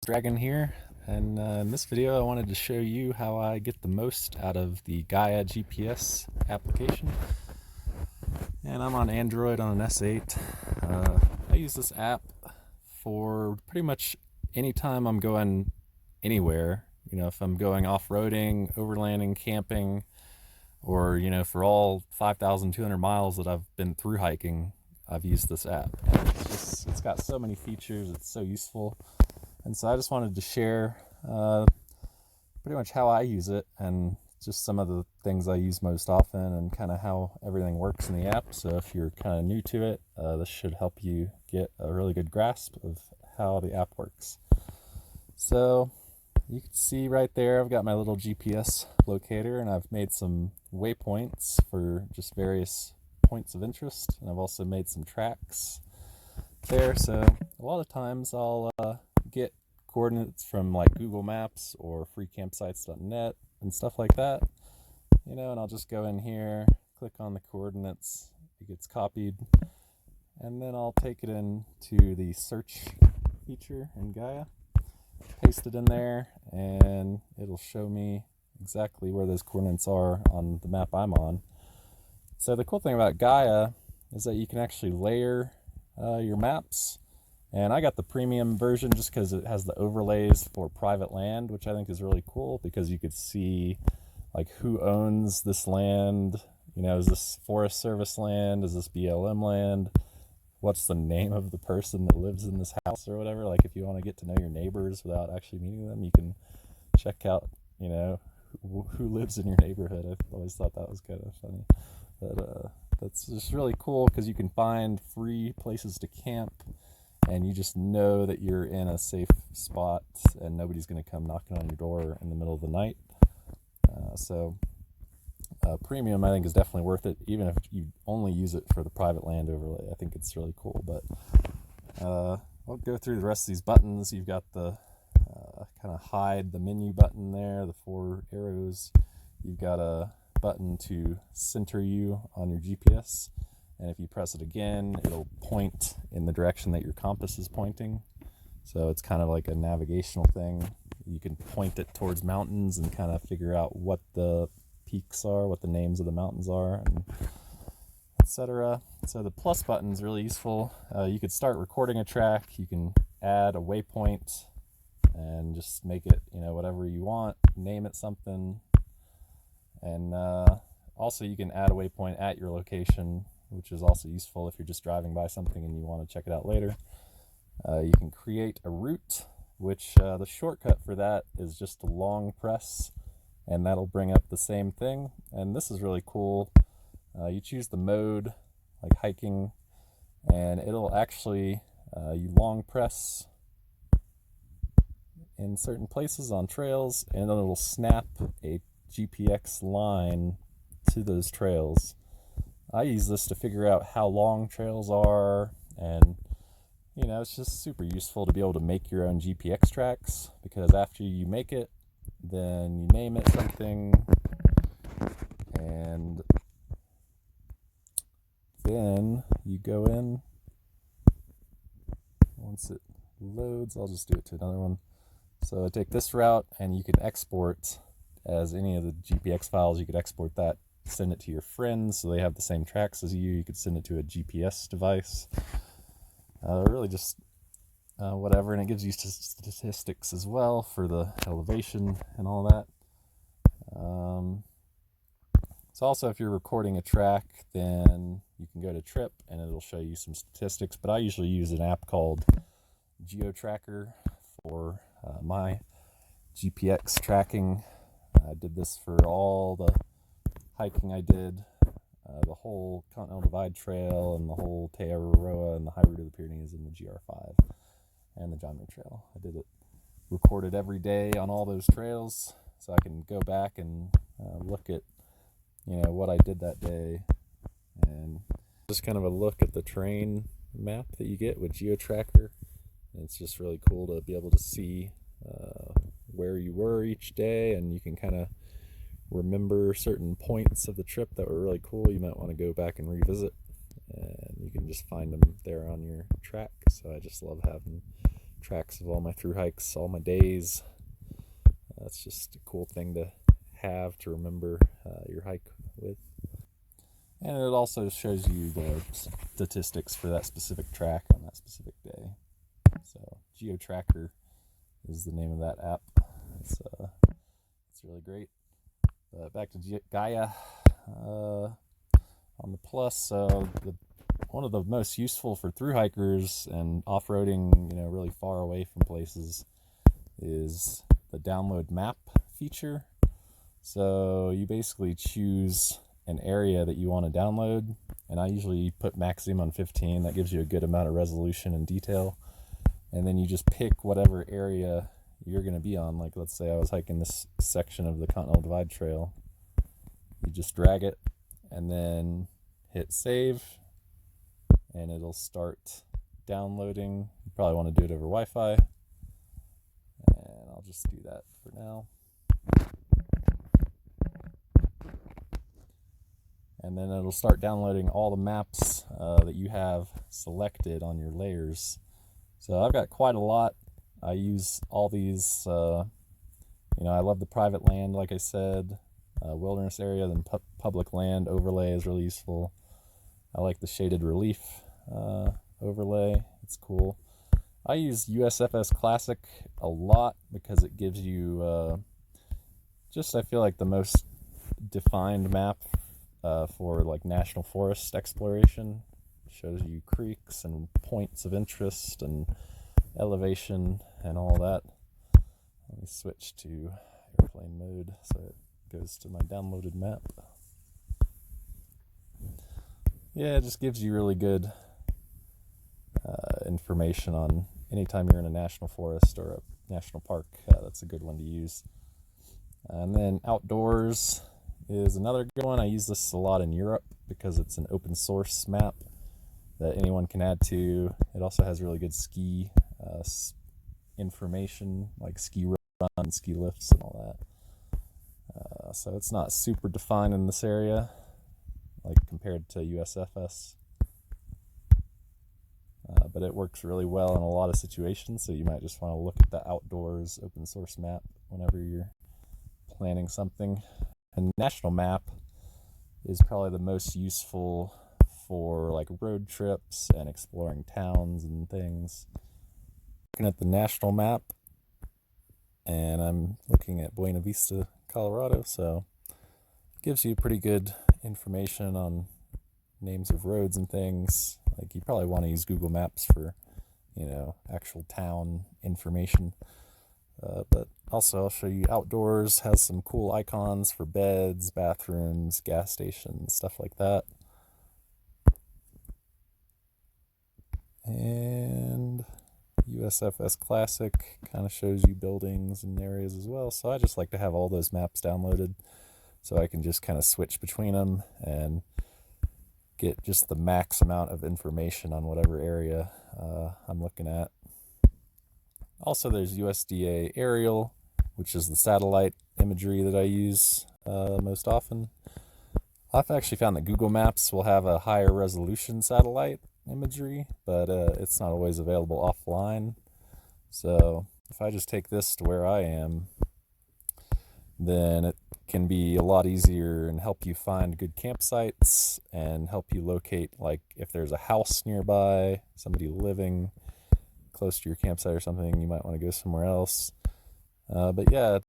Dragon here, and in this video I wanted to show you how I get the most out of the Gaia GPS application. And I'm on Android on an S8. I use this app for pretty much anytime I'm going anywhere. You know, if I'm going off-roading, overlanding, camping, or for all 5,200 miles that I've been through hiking, I've used this app. And it's got so many features, it's so useful. And so I just wanted to share pretty much how I use it and just some of the things I use most often and kind of how everything works in the app. So if you're kind of new to it, this should help you get a really good grasp of how the app works. So you can see right there, I've got my little GPS locator and I've made some waypoints for just various points of interest. And I've also made some tracks there. So a lot of times I'll get coordinates from like Google Maps or freecampsites.net and stuff like that, and I'll just go in here, click on the coordinates, it gets copied, and then I'll take it into the search feature in Gaia, paste it in there, and it'll show me exactly where those coordinates are on the map I'm on. So the cool thing about Gaia is that you can actually layer your maps. And I got the premium version just because it has the overlays for private land, which I think is really cool because you could see like who owns this land. Is this Forest Service land? Is this BLM land? What's the name of the person that lives in this house or whatever? Like if you want to get to know your neighbors without actually meeting them, you can check out, who lives in your neighborhood. I always thought that was kind of funny. But that's just really cool because you can find free places to camp. And you just know that you're in a safe spot and nobody's going to come knocking on your door in the middle of the night. So premium, I think, is definitely worth it, even if you only use it for the private land overlay. I think it's really cool. But I'll go through the rest of these buttons. You've got the kind of hide the menu button there, the 4 arrows. You've got a button to center you on your GPS. And if you press it again, it'll point in the direction that your compass is pointing. So it's kind of like a navigational thing. You can point it towards mountains and kind of figure out what the peaks are, what the names of the mountains are, and etc. So the plus button is really useful. You could start recording a track. You can add a waypoint and just make it, whatever you want. Name it something. And also you can add a waypoint at your location, which is also useful if you're just driving by something and you want to check it out later. You can create a route, which the shortcut for that is just a long press, and that'll bring up the same thing. And this is really cool. You choose the mode, like hiking, and it'll actually, you long press in certain places on trails, and then it'll snap a GPX line to those trails. I use this to figure out how long trails are, and it's just super useful to be able to make your own GPX tracks, because after you make it, then you name it something, and then you go in. Once it loads, I'll just do it to another one. So I take this route, and you can export as any of the GPX files. You could export that, send it to your friends so they have the same tracks as you. You could send it to a GPS device. Really just whatever, and it gives you statistics as well for the elevation and all that. So also if you're recording a track, then you can go to Trip and it'll show you some statistics, but I usually use an app called GeoTracker for my GPX tracking. I did this for all the hiking I did, the whole Continental Divide Trail and the whole Te Araroa and the High Route of the Pyrénées and the GR5 and the John Muir Trail. I did it, recorded every day on all those trails, so I can go back and look at, what I did that day, and just kind of a look at the terrain map that you get with GeoTracker. And it's just really cool to be able to see where you were each day, and you can kind of remember certain points of the trip that were really cool. You might want to go back and revisit, and you can just find them there on your track. So I just love having tracks of all my through hikes, all my days. That's just a cool thing to have to remember your hike with. And it also shows you the statistics for that specific track on that specific day. So GeoTracker is the name of that app. It's really great. Back to Gaia. On the plus, one of the most useful for through hikers and off-roading, really far away from places, is the download map feature. So you basically choose an area that you want to download, and I usually put maximum on 15. That gives you a good amount of resolution and detail. And then you just pick whatever area you're going to be on. Like, let's say I was hiking this section of the Continental Divide Trail. You just drag it and then hit save, and it'll start downloading. You probably want to do it over Wi-Fi, and I'll just do that for now. And then it'll start downloading all the maps that you have selected on your layers. So I've got quite a lot. I use all these, I love the private land, like I said, wilderness area, then public land overlay is really useful. I like the shaded relief overlay. It's cool. I use USFS Classic a lot because it gives you I feel like the most defined map for like national forest exploration. It shows you creeks and points of interest and elevation and all that. Let me switch to airplane mode so it goes to my downloaded map. Yeah, it just gives you really good information on anytime you're in a national forest or a national park. That's a good one to use. And then outdoors is another good one. I use this a lot in Europe because it's an open source map that anyone can add to. It also has really good ski information, like ski run, ski lifts, and all that. So it's not super defined in this area, like compared to USFS. But it works really well in a lot of situations, so you might just want to look at the outdoors open source map whenever you're planning something. And national map is probably the most useful for like road trips and exploring towns and things. Looking at the national map, and I'm looking at Buena Vista, Colorado, so it gives you pretty good information on names of roads and things. Like, you probably want to use Google Maps for, actual town information. But also I'll show you outdoors, has some cool icons for beds, bathrooms, gas stations, stuff like that. And USFS Classic kind of shows you buildings and areas as well. So I just like to have all those maps downloaded so I can just kind of switch between them and get just the max amount of information on whatever area I'm looking at. Also, there's USDA aerial, which is the satellite imagery that I use most often. I've actually found that Google Maps will have a higher resolution satellite imagery, but it's not always available offline. So if I just take this to where I am, then it can be a lot easier and help you find good campsites and help you locate, like, if there's a house nearby, somebody living close to your campsite or something, you might want to go somewhere else. But yeah,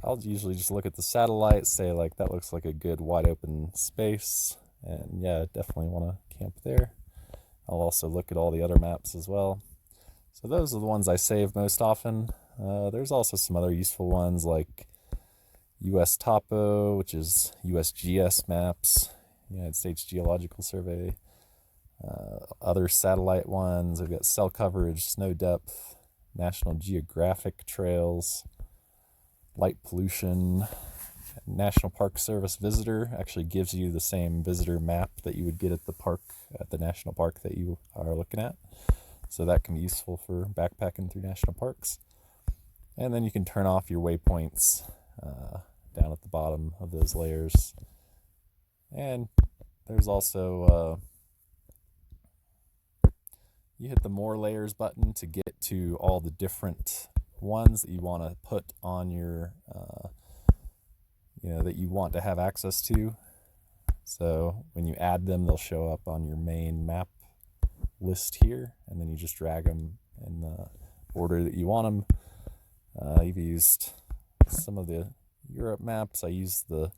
I'll usually just look at the satellite, say like that looks like a good wide open space, and yeah, definitely want to camp there. I'll also look at all the other maps as well. So those are the ones I save most often. There's also some other useful ones like US Topo, which is USGS maps, United States Geological Survey. Other satellite ones, I've got cell coverage, snow depth, National Geographic trails, light pollution. National Park Service visitor actually gives you the same visitor map that you would get at the park, at the national park that you are looking at. So that can be useful for backpacking through national parks. And then you can turn off your waypoints down at the bottom of those layers. And there's also you hit the more layers button to get to all the different ones that you want to put on your, that you want to have access to. So when you add them, they'll show up on your main map list here, and then you just drag them in the order that you want them. I've used some of the Europe maps. I used the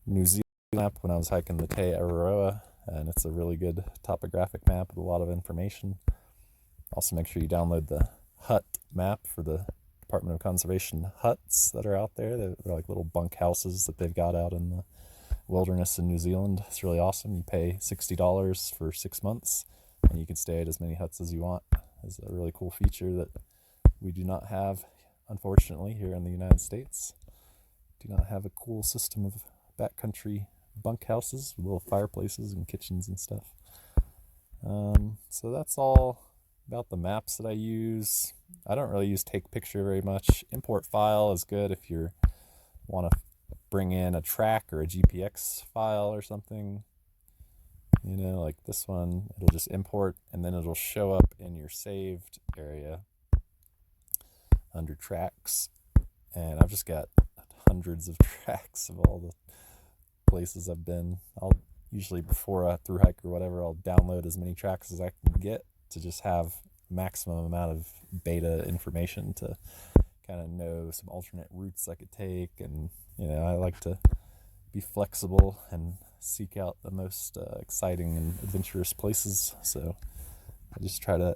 New Zealand map when I was hiking the Te Araroa, and it's a really good topographic map with a lot of information. Also, make sure you download the hut map for the Department of Conservation huts that are out there. They're like little bunk houses that they've got out in the wilderness in New Zealand. It's really awesome. You pay $60 for 6 months, and you can stay at as many huts as you want. It's a really cool feature that we do not have, unfortunately, here in the United States. Do not have a cool system of backcountry bunk houses with little fireplaces and kitchens and stuff. So that's all about the maps that I use. I don't really use Take Picture very much. Import file is good if you want to bring in a track or a GPX file or something. Like this one, it'll just import and then it'll show up in your saved area under tracks. And I've just got hundreds of tracks of all the places I've been. I'll usually, before a thru-hike or whatever, I'll download as many tracks as I can get to just have maximum amount of beta information to kind of know some alternate routes I could take. And I like to be flexible and seek out the most exciting and adventurous places, so I just try to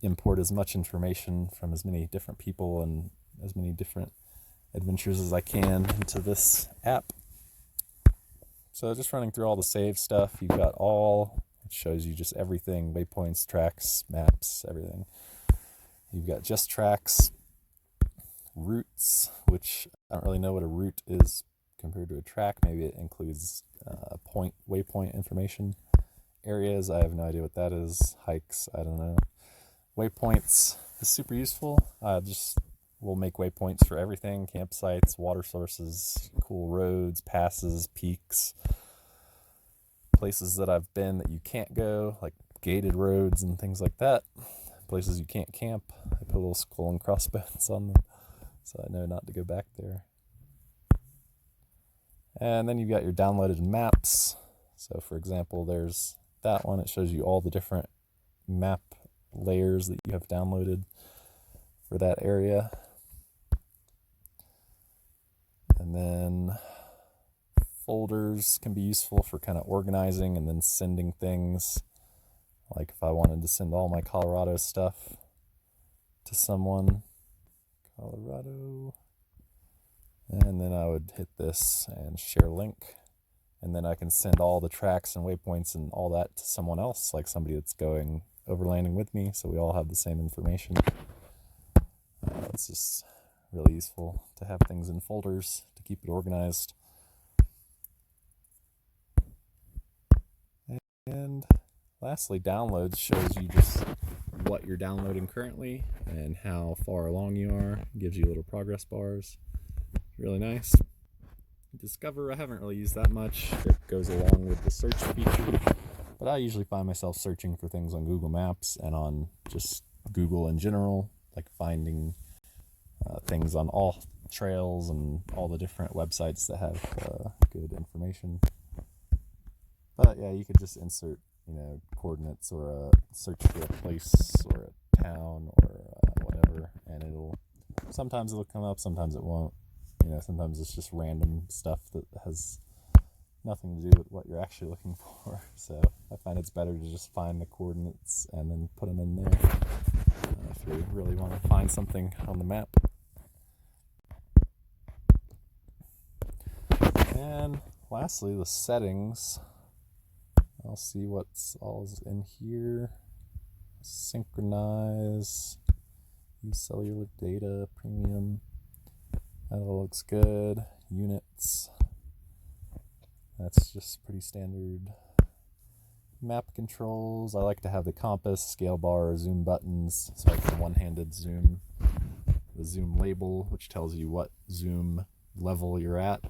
import as much information from as many different people and as many different adventures as I can into this app. So just running through all the save stuff, you've got it shows you just everything: waypoints, tracks, maps, everything. You've got just tracks, routes, which I don't really know what a route is compared to a track. Maybe it includes waypoint information. Areas, I have no idea what that is. Hikes, I don't know. Waypoints is super useful. We'll make waypoints for everything: campsites, water sources, cool roads, passes, peaks, places that I've been that you can't go, like gated roads and things like that. Places you can't camp, I put little skull and crossbones on them so I know not to go back there. And then you've got your downloaded maps. So for example, there's that one. It shows you all the different map layers that you have downloaded for that area. And then folders can be useful for kind of organizing and then sending things. Like if I wanted to send all my Colorado stuff to someone, Colorado, and then I would hit this and share link, and then I can send all the tracks and waypoints and all that to someone else, like somebody that's going overlanding with me, so we all have the same information. It's just really useful to have things in folders to keep it organized. And lastly, downloads shows you just what you're downloading currently and how far along you are. It gives you little progress bars. Really nice. Discover, I haven't really used that much. It goes along with the search feature, but I usually find myself searching for things on Google Maps and on just Google in general, like finding things on all trails and all the different websites that have good information. But yeah, you could just insert, coordinates or search for a place or a town or whatever, and sometimes it'll come up, sometimes it won't. Sometimes it's just random stuff that has nothing to do with what you're actually looking for. So I find it's better to just find the coordinates and then put them in there if you really want to find something on the map. And lastly, the settings. I'll see what's all in here. Synchronize, use cellular data, premium. That all looks good. Units. That's just pretty standard. Map controls. I like to have the compass, scale bar, zoom buttons, so I can one-handed zoom. The zoom label, which tells you what zoom level you're at.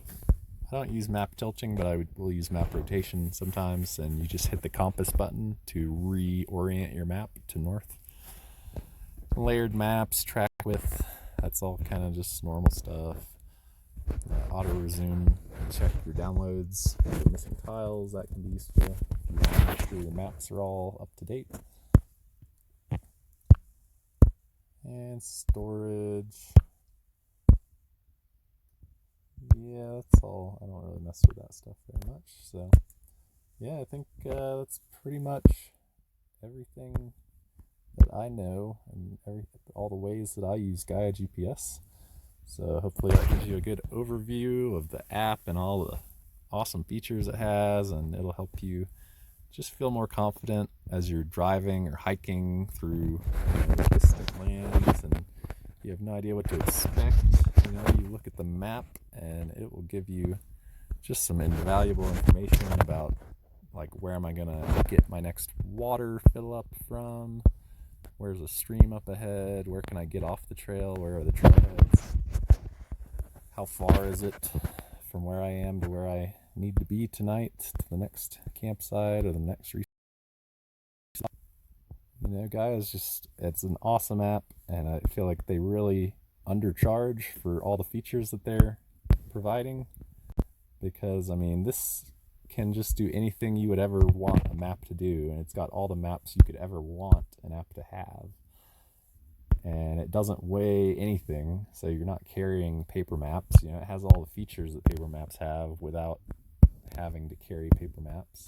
don't use map tilting, but will use map rotation sometimes, and you just hit the compass button to reorient your map to north. Layered maps, track width, that's all kind of just normal stuff. Auto resume, check your downloads, if you're missing tiles, that can be useful if you want to make sure your maps are all up to date. And storage. Yeah, that's all. I don't really mess with that stuff very much. So, yeah, I think that's pretty much everything that I know and all the ways that I use Gaia GPS. So hopefully that gives you a good overview of the app and all the awesome features it has, and it'll help you just feel more confident as you're driving or hiking through distant lands and you have no idea what to expect. You look at the map and it will give you just some invaluable information about, like, where am I gonna get my next water fill up from, where's a stream up ahead, where can I get off the trail, where are the trailheads, how far is it from where I am to where I need to be tonight, to the next campsite or the next research. Guys, it's an awesome app, and I feel like they really undercharge for all the features that they're providing, because this can just do anything you would ever want a map to do, and it's got all the maps you could ever want an app to have, and it doesn't weigh anything, so you're not carrying paper maps. It has all the features that paper maps have without having to carry paper maps,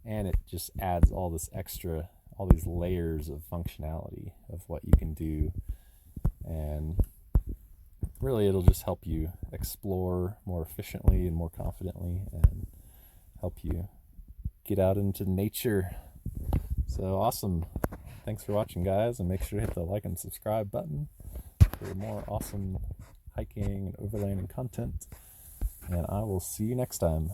and it just adds all these layers of functionality of what you can do, and really it'll just help you explore more efficiently and more confidently and help you get out into nature. So awesome. Thanks for watching, guys, and make sure to hit the like and subscribe button for more awesome hiking and overlanding content, and I will see you next time.